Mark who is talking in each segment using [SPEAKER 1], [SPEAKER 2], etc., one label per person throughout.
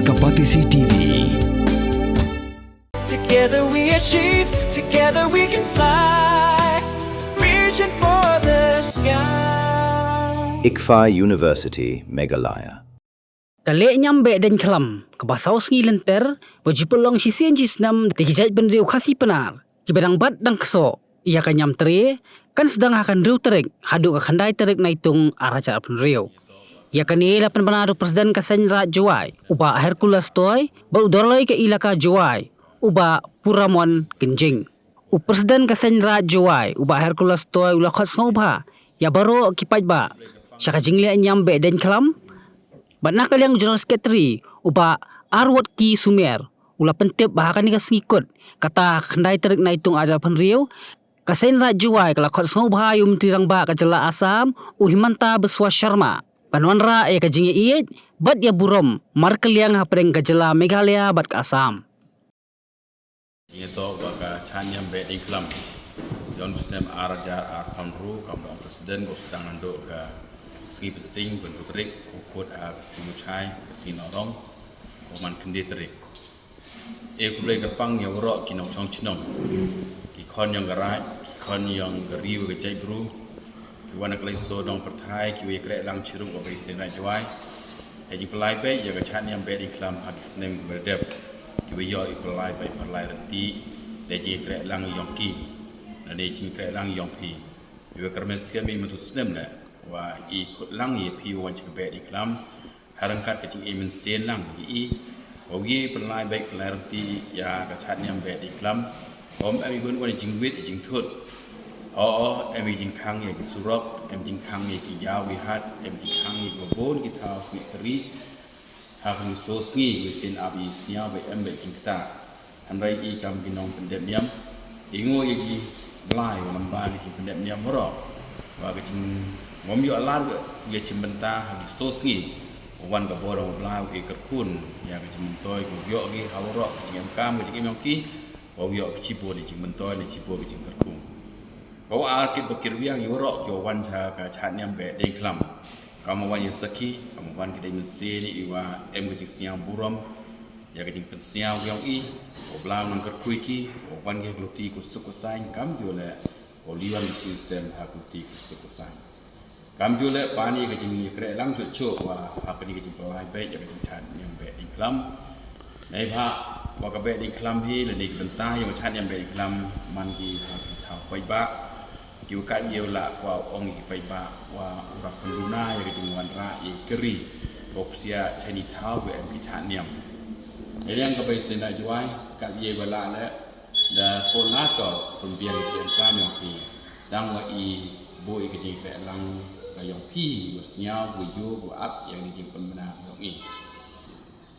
[SPEAKER 1] Kapatisi TV.
[SPEAKER 2] Together we achieve, together we can fly, reaching for the sky.
[SPEAKER 3] ICFA University, Meghalaya.
[SPEAKER 4] Kali nyambe dan kelam kebasaw sengi lenter wajipulong si sienjis nam tigijat benriu kasih penar kibedang bat dang keso ia kan nyam tere kan sedang akan riu terik hadu akan dai terik naitung araja penriu ia kan ila penpenadu presiden kasenra Jawai uba Hercules toy baru dorloi ke ilaka Jawai uba Puramon Kenjing u presiden kasenra Jawai uba Hercules toy ula khos ngobha ya baru kipai ba syaka jingli nyambe dan kelam Batna kaliang General Secretary uba Arwat Ki Sumer ula pentip bahakan ni kasngikut kata kendai terik na itung aja penriu kasen Jawai kala khot ngau bahayu mentirang ba kajela Asam Himanta Biswa Sharma panuan ra e kajingi iet bat ya burom mar kaliang hapreng kajela Meghalaya bat ka Asam
[SPEAKER 5] Ito baka chanyam be iklam yon stem araja arkamru kamong presiden go sedang ando ka ski pesing bentuk terik ukut simuchai sinorong oman kendi terik kulai gepang ya urok kinong chong chinong ki kon yang garai kon yang geriu ke jai bru ki wana klai so dong perthai ki we kre lang chirung obai senai Jawai ji pelai pe ya ga chan yang be iklam hadis nem berdep ki we yo pelai pe pelai renti de ji kre lang yong ki na de ji kre lang yong pi we kermen skemi mutus nem na wa ikut lang ye pi wan cik be iklam harangkat ke cik men sen lang i ogi pelai baik pelai renti ya ka chat nyam be iklam om ami gun wan jingwit jingthut ami jing khang ye ki surok em jing khang ye ki yaw wi hat em jing khang ye ko bon ki thau sni kri ha kan so sngi wi sin abi sia be em be jing ta andai i kam ginong pendem nyam ingo ye ki blai lamba ki pendem nyam ro wa ke jing mom yo alar ye chimbenta ha so sngi wan ka borong blau ke kerkun ya ke chimentoy ko yo ki hawro ke jing kam ke jing ki wa yo ke chipo di chimentoy ni chipo ke jing kerkun ko a ke bakir wiang yo ro yo wan cha ka chat nyam be de klam kam wan ye saki kam wan ke de mense ni iwa em ke jing siang burom ya ke jing pensiang yo i ko blau nang kerkui ki ko wan ke gloti ko sukusain kam yo le ko liwan si sem ha kuti ko sukusain Kam jule pani ke jing kre lang su chu wa apa ni ke jing pelai be ya ke jing chan yang be iklam nei pha wa ka be iklam hi le ni benta yang chan yang be iklam man ki thau pai ba ki ka yeu la wa ong ki pai ba wa ura penduna ya ke jing wan ra i keri boksia chani thau be ki chan yang yang ka be sena Jawai ka ye wa la le da ko la ko pembiang ki kam yang ki dang wa i boy ke jing kre lang yang pi usnya buju buat yang dijin pembenar yang ini.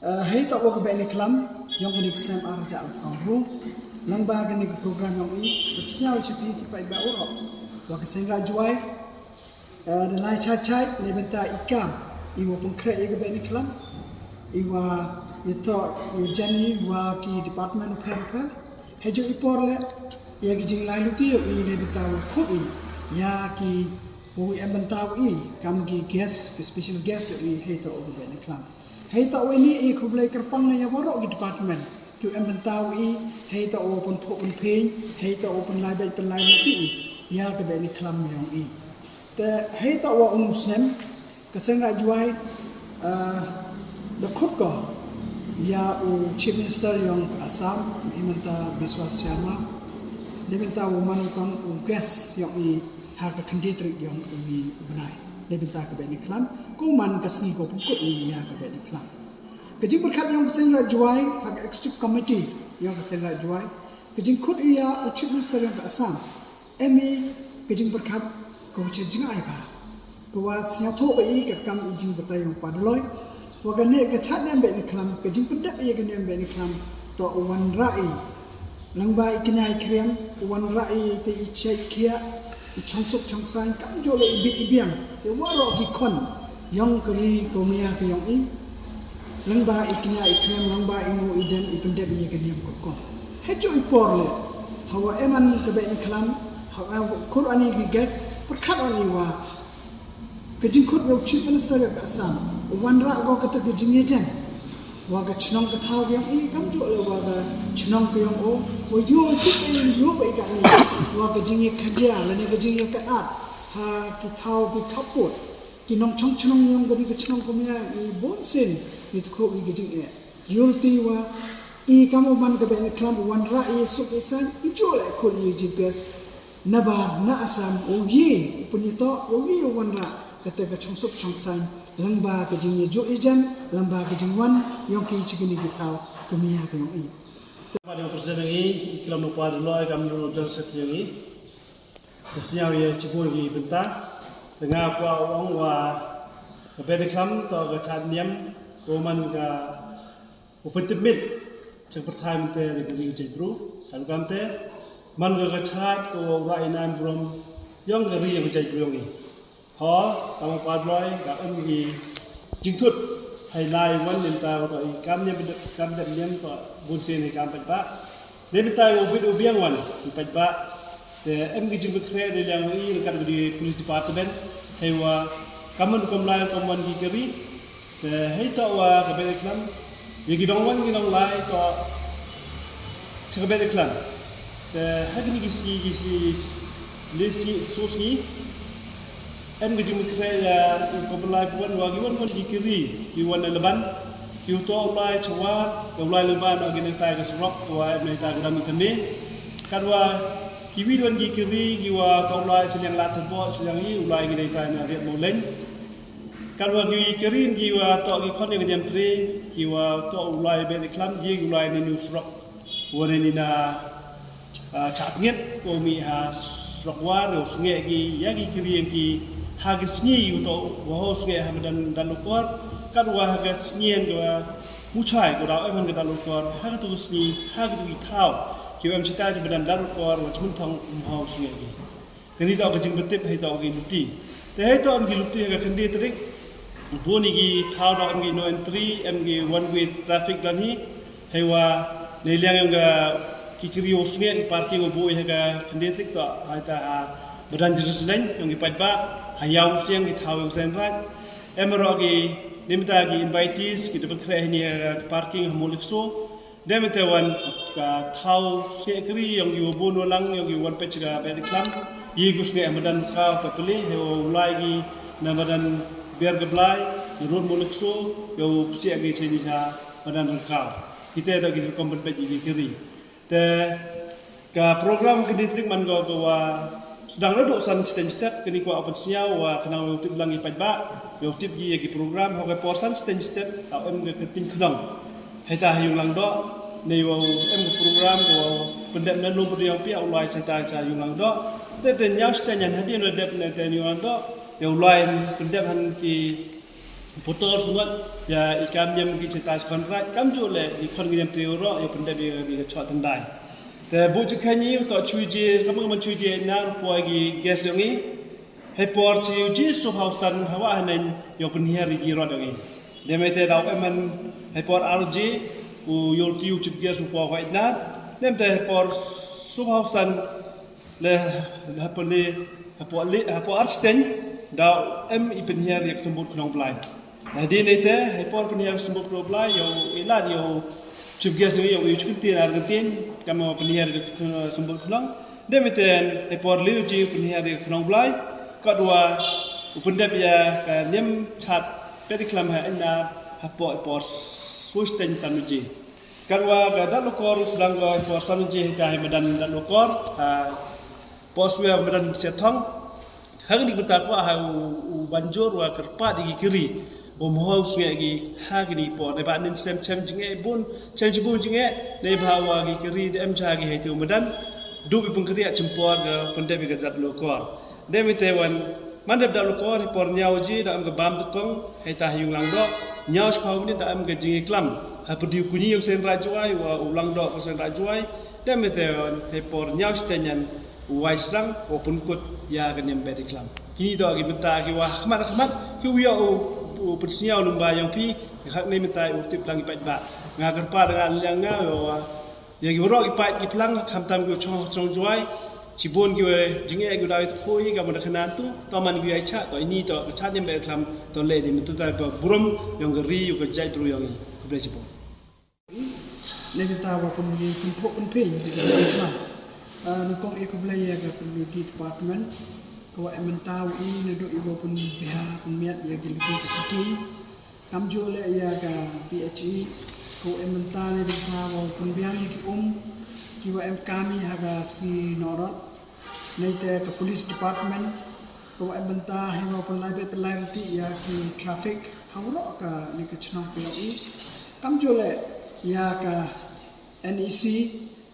[SPEAKER 6] Hei tak wak bani kelam yang unik sem arja al-kahru nang bagian ni program yang ini usnya ucapi kipai ba urok wak sengra Jawai delai cacai ni benta ikam iwa pengkre ye bani kelam iwa itu jani wa ki department of health hejo ipor le ye gijing lai luti yo ni benta khoi ya ki Bui embentau i kam gi gas special gas i heito ogu bani klam heito weni i kublai kerpang na yaborok gi department tu embentau i heito open pun pin heito open lai bai pen lai ti ya ke bani klam yang i te heito wa unusnem kesenga Jawai the khut ko ya u chief minister yang Assam Himanta Biswa Sharma diminta manukam u gas yang i hak kandidat yang ini benai lebih tak kebeni kelam kuman kasih ko pukul ini ya kebeni kelam kejing berkat yang kesenra Jawai hak executive committee yang kesenra Jawai kejing kut ia chief minister yang Assam emi kejing berkat ko cejing ai ba kuwa sia tho ba i ke kam ijing betai yang padloi wa gane ke chat nem beni kelam kejing pedak ia gane beni kelam to wan rai lang ba iknyai kriam wan rai pe ichai kia ichangsuk changsan kam jole ibit ibiang e waro ki kon yang keri komia ke yang in langba iknya ikrem langba ingo iden ipende bi ke niam ko hejo ipor le hawa eman ke be iklam hawa qur'ani ki gas perkat ani wa kejing khut yo chief minister ke Assam wan ra go kata kejing yejan waga chnong ka thau yang I kam jo le waga chnong ka yang o wo yo ti yo ba ka ni waga jing ye khaja le ne ga jing ye ka at ha ki thau ki khaput ki nong chong chnong yang ga ni ka chnong ko mya I bon sin ni ko I ga jing ye yul ti wa I kam o ban ka ben klam wan ra I su ke san I jo le ko ni GPS nabar na asam o ye punito yo ye wan ra kata ka chong sup chong san langba ka jing ye jo ejan langba ka jing wan yong ki chigini ki thau ka miya ka yong I
[SPEAKER 1] pada presiden ini iklam lupa dulu kami dulu jangset yang ini kesiau ye cibur gi bentah dengan apa orang wa kebeda iklam atau kecad niam roman ka upetimit cek pertama te negeri jebru kalau kante man ka kecad ko rainan brom yang geri yang jebru yang ini ho kamu padloi ka gi jingtut hay lai wan lim ta to I kam niam to bun sin kam pat ba lim ta o bit ubiang wan pat ba te em gi jing kre de yang I kan di police department hay wa kamun kom lai kom wan gi keri te hay to wa ka be klam ye gi dong wan gi dong lai to chka be klam te hagni gi si lesi sosni em ke jing kre ya ko belai puan wa giwan kon dikiri giwan leban ki to ulai chwa ko ulai leban agi ne ta ga srok wa em ne ta ga mi tane kadwa ki wi don dikiri giwa ko ulai chliang la tbo chliang I ulai gi ne ta na riat mo len kadwa gi kirin giwa to gi kon ne jam tri giwa to ulai be ne klam gi ulai ne nu srok wa ne ni na chat nget ko mi ha srok wa ro snge gi ya gi kiri gi hagas ni untuk wahos ke hamadan dalukor kan wah hagas nien ke mucai ko dau eman ke dalukor haga tu sni haga tu thau ki em cita je badan dalukor wa chmun thong haus ni gi kani dau ke jing betip hai dau gi luti te hai to am gi luti haga khandi trik boni gi thau dau am gi no entry am gi one way traffic dan hi hai wa nei liang em ga ki kiri os ni parking bo haga khandi trik to hai ta badan jerusalem yang gi pat ba hayau siang di thau yang senrat emerogi nimta gi invitees ki de kre ni parking hamulik so demete wan ka thau sekri yang gi bono lang yang gi wan pechga be klam yi gus ne amadan ka papili he ulai gi namadan ber geblai di ron mulik so yo siak gi chini sa badan ka kita da gi kompet be gi kiri te ka program ki distrik man go wa sedang reduk san step kini ko apa siau wa kenal tip langi pajba yo tip gi program ho ke porsan step au em ke tin khnang heta hayung lang do nei wo em program ko pendep na lu priang pi au lai sai ta sa yung lang do te nyau sten yan hadi no dep ne te nyuan do yo lai pendep han ki putor sungat ya ikam nyam ki cerita kontrak kam jo le di kon gi nyam teoro yo pendep gi chot tandai te bu je khani to chui je kam man chui je na po gi gas yang ni he por chi ji so house tan hawa hanen yo pen hier gi ro dong ni de mete dau man he por rg u yol tiu chip gas po wa na nem te por so house tan le ha po le ha po arsten dau em I pen hier yak sembut knong blai na di ne te he por pen hier sembut knong blai yo ilan yo chip gas ni yo chip tin argentin kamo penihar sumber kulang demiten epor liu ji penihar kulang blai kadua upendap ya ka nem chat pediklam ha ina hapo epor susten sanuji kadua ga dalokor sedang ga epor sanuji ka medan dalokor ha poswe medan sethong hang di betak wa ha banjur wa kerpa di kiri mohau sungai gi hagni po ne ba nin sem jinge bun bun jinge ne bawa gi kiri de em jagi he tu medan du bi pun kiri cimpor ga pende bi gadat lokor de mi tewan mandep da lokor por nyau ji da am ga bam tukong he ta hyung lang do nyau spau ni da am ga jinge klam ha pudi kunyi yang sen rajuai wa ulang do ko sen rajuai de mi tewan he por nyau stenyan wai sang o pun kut ya ga nem be klam kini do gi benta gi wa khmat ki wiyo persiau lumba yang pi hak ni minta utip lang ipat ba ngagar pa dengan yang nga ya gi ro ipat gi plang kham tam gi chong juai cibon gi jinge gi dai khoi ga mana khanan tu taman gi ai cha to ini to cha nem be klam to le ni tu ta burum yang geri yu ga jai tru yang ku ble cibon
[SPEAKER 6] ในเป็นตาว่าเป็นมีเป็นพวกเป็นเพ่งเป็นอะไรครับในกองเอกบลายกับเป็นดีดีพาร์ตเมนต์ก็ว่ามันตาวอีในดูอีโบเป็นบิฮาเป็นเมียดยากิลกิสกีคำจูเลยยากับ PHE ก็มันตาในเป็นตาว่าเป็นบิฮากิki wa kami haga si norot nei te ka police department ko wa banta hi wa pon lai pe lai ti ya ki traffic hawro ka ni ka chna pe i kam jole ya ka NEC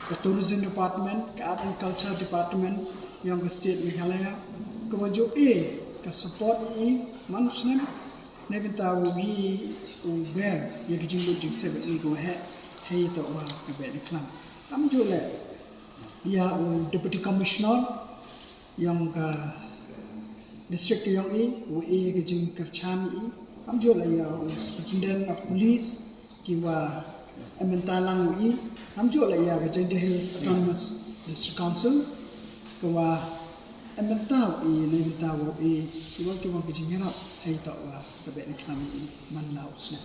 [SPEAKER 6] ka tourism department ka art and culture department yang ka state Meghalaya ko wa jo ka support i manusnem nei banta wi u ber ya ki jing jing se be i go he to wa ka be ni klam kami juga ya deputy commissioner yang ke district yang UI kejing kerjaan kami juga ya superintendent of police kiwa ementalang UI kami juga ya kejing the Hills Autonomous District Council kiwa ementau UI kiwa kejing harap hai tak wa kebek kami manlausnya.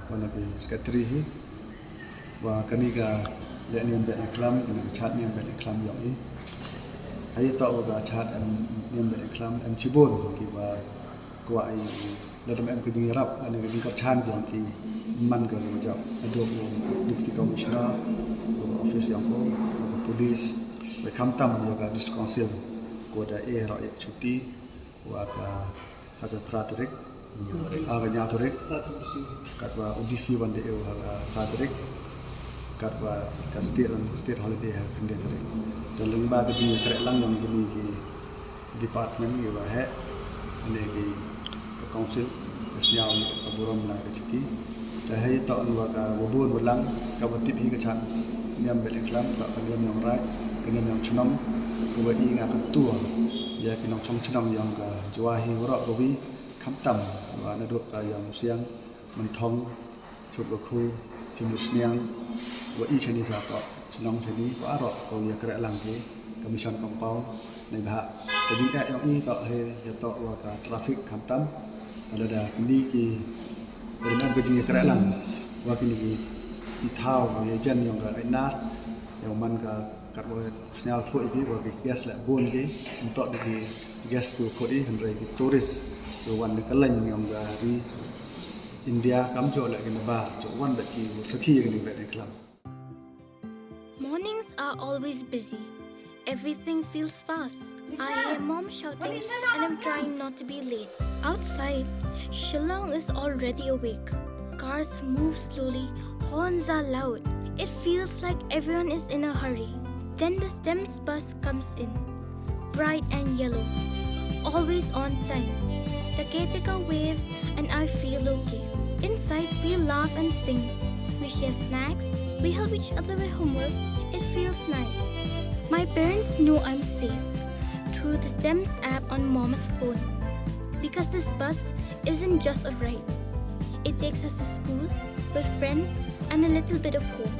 [SPEAKER 7] Wana bi sekretari wa kaniga le ni ambet iklam kani chat ni ambet iklam yo i ai to wa chat ni ambet iklam am chibon ki wa kwa ai le dam am kejing rap ani kejing kerchan yang ki man ga wa jap ado deputy commissioner wa office yang ko wa police wa kamtam yo ga district council ko da ra cuti wa ka praterik aga nyatorik katwa audisi wande eu aga praterik katwa ka state holiday ha kende tare dan lemba ke ji kare lang yang gini ki department ki wa he ne ki council siaw ni ka buram la ke chiki ta hai ta anwa ka wobon bolang ka batip hi ka chan niam bel iklam ta niam yang rai ke niam yang chunam ko wa i nga ka tua ya ki nong chong chunam yang ka jwa hi wara ko wi kham tam wa na dok ka yang siang man thong chuk ko khu chim siang wa i chani sa ko chnong chani ko aro ko ya kra lang ke commission compound nei ba ka jing ka yang i to he ya to wa ka traffic kham tam ada da ni ki dengan ka jing kra lang wa ki ni i thao ya jan yang ka ai nat yang man ka kat wa snel thoi ki wa ki gas la bon ki untuk di gas ko ko i han rai ki tourist ko wan ka lang yang ga ri India kam jo la ki na ba jo wan ba ki sakhi ki ni ba ni klam.
[SPEAKER 8] Mornings are always busy. Everything feels fast. I hear mom shouting and I'm trying not to be late. Outside, Shillong is already awake. Cars move slowly, horns are loud. It feels like everyone is in a hurry. Then the STEMS bus comes in, bright and yellow, always on time. The caretaker waves and I feel okay. Inside, we laugh and sing. We share snacks. We help each other with homework. It feels nice. My parents know I'm safe through the STEMS app on Mom's phone. Because this bus isn't just a ride. It takes us to school with friends and a little bit of hope.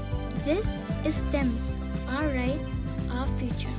[SPEAKER 8] This is STEMS, our ride, our future.